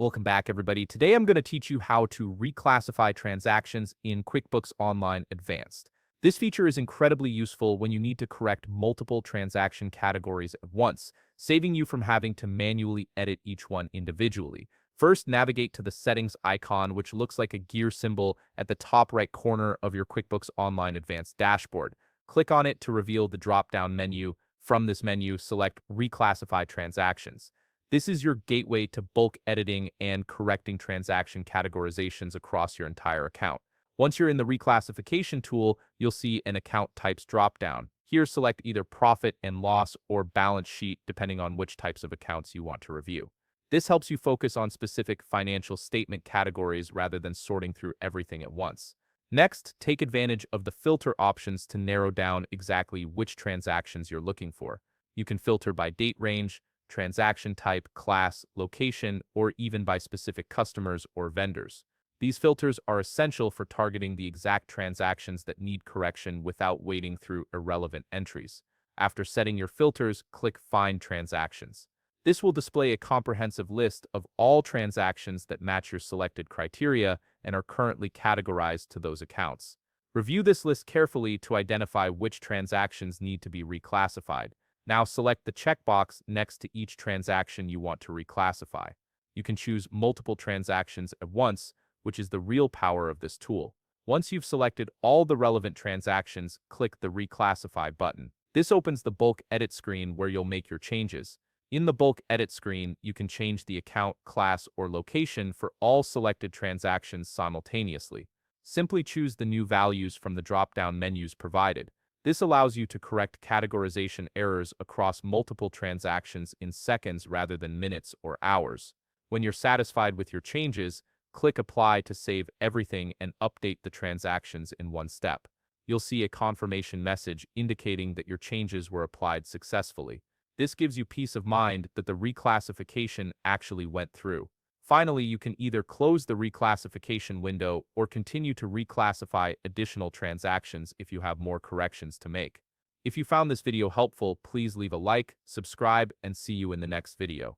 Welcome back, everybody. Today I'm going to teach you how to reclassify transactions in QuickBooks Online Advanced. This feature is incredibly useful when you need to correct multiple transaction categories at once, saving you from having to manually edit each one individually. First, navigate to the settings icon, which looks like a gear symbol at the top right corner of your QuickBooks Online Advanced dashboard. Click on it to reveal the drop-down menu. From this menu, select Reclassify Transactions. This is your gateway to bulk editing and correcting transaction categorizations across your entire account. Once you're in the reclassification tool, you'll see an account types dropdown. Here, select either profit and loss or balance sheet, depending on which types of accounts you want to review. This helps you focus on specific financial statement categories rather than sorting through everything at once. Next, take advantage of the filter options to narrow down exactly which transactions you're looking for. You can filter by date range, transaction type, class, location, or even by specific customers or vendors. These filters are essential for targeting the exact transactions that need correction without wading through irrelevant entries. After setting your filters, click Find Transactions. This will display a comprehensive list of all transactions that match your selected criteria and are currently categorized to those accounts. Review this list carefully to identify which transactions need to be reclassified. Now select the checkbox next to each transaction you want to reclassify. You can choose multiple transactions at once, which is the real power of this tool. Once you've selected all the relevant transactions, click the Reclassify button. This opens the bulk edit screen where you'll make your changes. In the bulk edit screen, you can change the account, class, or location for all selected transactions simultaneously. Simply choose the new values from the drop-down menus provided. This allows you to correct categorization errors across multiple transactions in seconds rather than minutes or hours. When you're satisfied with your changes, click Apply to save everything and update the transactions in one step. You'll see a confirmation message indicating that your changes were applied successfully. This gives you peace of mind that the reclassification actually went through. Finally, you can either close the reclassification window or continue to reclassify additional transactions if you have more corrections to make. If you found this video helpful, please leave a like, subscribe, and see you in the next video.